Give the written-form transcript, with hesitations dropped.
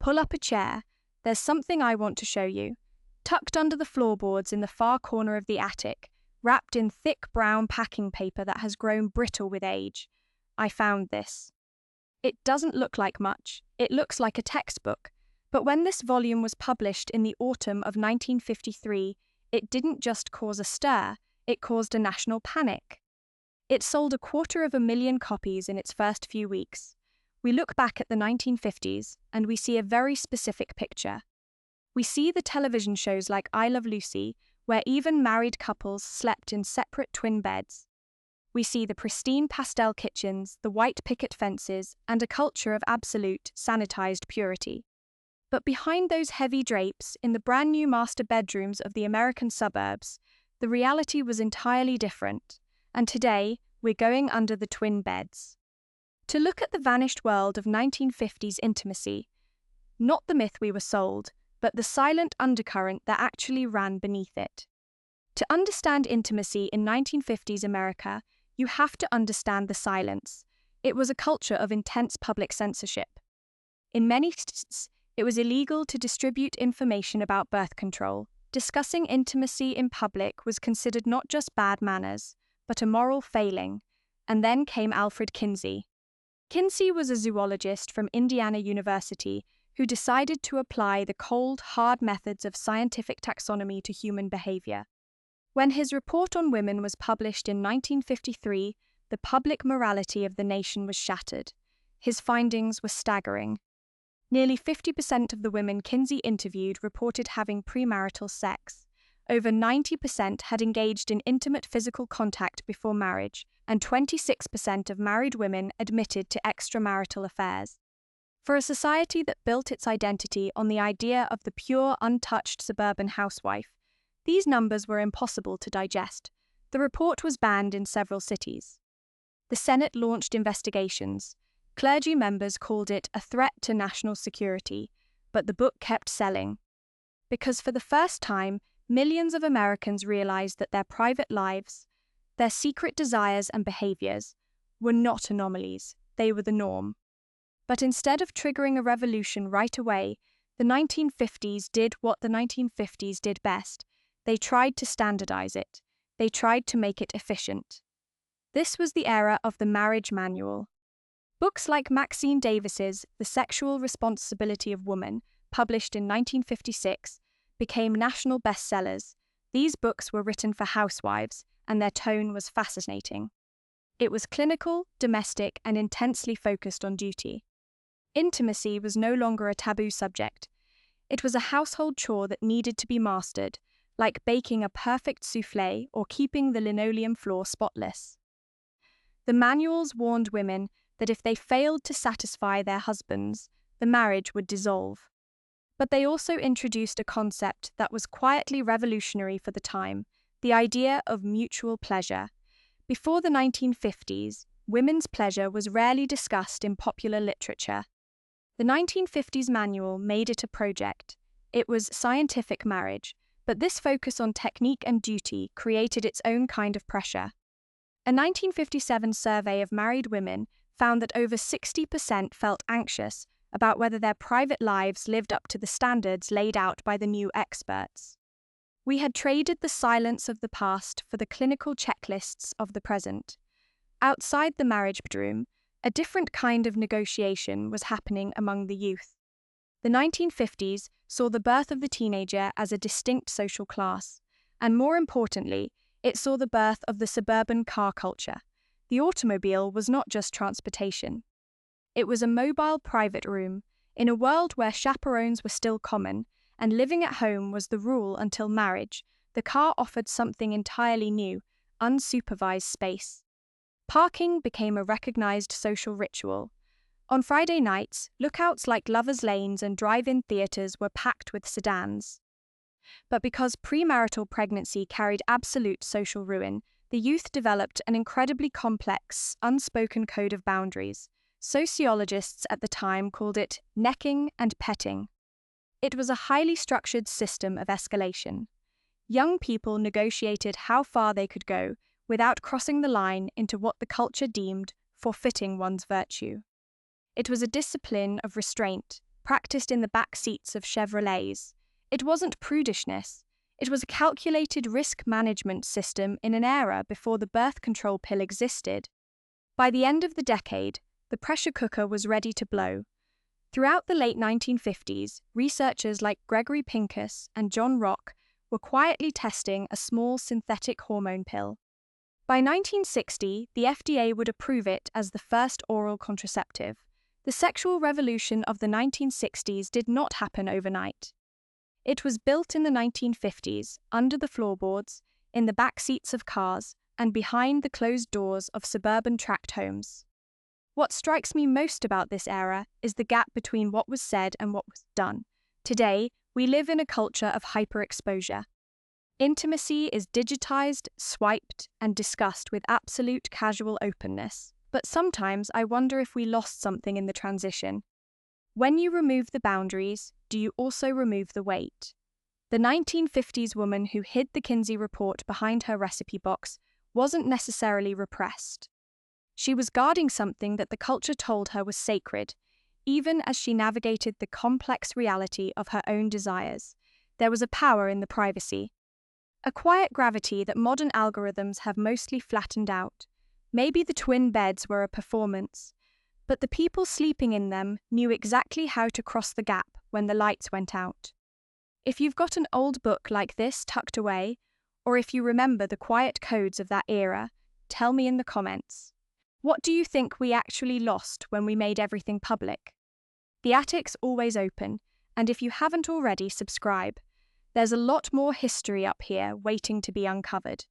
Pull up a chair. There's something I want to show you. Tucked under the floorboards in the far corner of the attic, wrapped in thick brown packing paper that has grown brittle with age, I found this. It doesn't look like much. It looks like a textbook. But when this volume was published in the autumn of 1953, it didn't just cause a stir, it caused a national panic. It sold 250,000 copies in its first few weeks. We look back at the 1950s, and we see a very specific picture. We see the television shows like I Love Lucy, where even married couples slept in separate twin beds. We see the pristine pastel kitchens, the white picket fences, and a culture of absolute, sanitized purity. But behind those heavy drapes, in the brand new master bedrooms of the American suburbs, the reality was entirely different. And today, we're going under the twin beds. To look at the vanished world of 1950s intimacy, not the myth we were sold, but the silent undercurrent that actually ran beneath it. To understand intimacy in 1950s America, you have to understand the silence. It was a culture of intense public censorship. In many states, it was illegal to distribute information about birth control. Discussing intimacy in public was considered not just bad manners, but a moral failing. And then came Alfred Kinsey. Kinsey was a zoologist from Indiana University who decided to apply the cold, hard methods of scientific taxonomy to human behavior. When his report on women was published in 1953, the public morality of the nation was shattered. His findings were staggering. Nearly 50% of the women Kinsey interviewed reported having premarital sex. Over 90% had engaged in intimate physical contact before marriage, and 26% of married women admitted to extramarital affairs. For a society that built its identity on the idea of the pure, untouched suburban housewife, these numbers were impossible to digest. The report was banned in several cities. The Senate launched investigations. Clergy members called it a threat to national security, but the book kept selling. Because for the first time, millions of Americans realized that their private lives, their secret desires and behaviors, were not anomalies, they were the norm. But instead of triggering a revolution right away, the 1950s did what the 1950s did best. They tried to standardize it. They tried to make it efficient. This was the era of the marriage manual. Books like Maxine Davis's The Sexual Responsibility of Woman, published in 1956, became national bestsellers. These books were written for housewives, and their tone was fascinating. It was clinical, domestic, and intensely focused on duty. Intimacy was no longer a taboo subject. It was a household chore that needed to be mastered, like baking a perfect soufflé or keeping the linoleum floor spotless. The manuals warned women that if they failed to satisfy their husbands, the marriage would dissolve. But they also introduced a concept that was quietly revolutionary for the time, the idea of mutual pleasure. Before the 1950s, women's pleasure was rarely discussed in popular literature. The 1950s manual made it a project. It was scientific marriage, but this focus on technique and duty created its own kind of pressure. A 1957 survey of married women found that over 60% felt anxious about whether their private lives lived up to the standards laid out by the new experts. We had traded the silence of the past for the clinical checklists of the present. Outside the marriage bedroom, a different kind of negotiation was happening among the youth. The 1950s saw the birth of the teenager as a distinct social class, and more importantly, it saw the birth of the suburban car culture. The automobile was not just transportation. It was a mobile private room, in a world where chaperones were still common, and living at home was the rule until marriage. The car offered something entirely new, unsupervised space. Parking became a recognized social ritual. On Friday nights, lookouts like lovers' lanes and drive-in theaters were packed with sedans. But because premarital pregnancy carried absolute social ruin, the youth developed an incredibly complex, unspoken code of boundaries. Sociologists at the time called it necking and petting. It was a highly structured system of escalation. Young people negotiated how far they could go without crossing the line into what the culture deemed forfeiting one's virtue. It was a discipline of restraint, practiced in the back seats of Chevrolets. It wasn't prudishness. It was a calculated risk management system in an era before the birth control pill existed. By the end of the decade, the pressure cooker was ready to blow. Throughout the late 1950s, researchers like Gregory Pincus and John Rock were quietly testing a small synthetic hormone pill. By 1960, the FDA would approve it as the first oral contraceptive. The sexual revolution of the 1960s did not happen overnight. It was built in the 1950s, under the floorboards, in the back seats of cars, and behind the closed doors of suburban tract homes. What strikes me most about this era is the gap between what was said and what was done. Today, we live in a culture of hyperexposure. Intimacy is digitized, swiped, and discussed with absolute casual openness. But sometimes I wonder if we lost something in the transition. When you remove the boundaries, do you also remove the weight? The 1950s woman who hid the Kinsey Report behind her recipe box wasn't necessarily repressed. She was guarding something that the culture told her was sacred, even as she navigated the complex reality of her own desires. There was a power in the privacy. A quiet gravity that modern algorithms have mostly flattened out. Maybe the twin beds were a performance, but the people sleeping in them knew exactly how to cross the gap when the lights went out. If you've got an old book like this tucked away, or if you remember the quiet codes of that era, tell me in the comments. What do you think we actually lost when we made everything public? The attic's always open, and if you haven't already, subscribe. There's a lot more history up here waiting to be uncovered.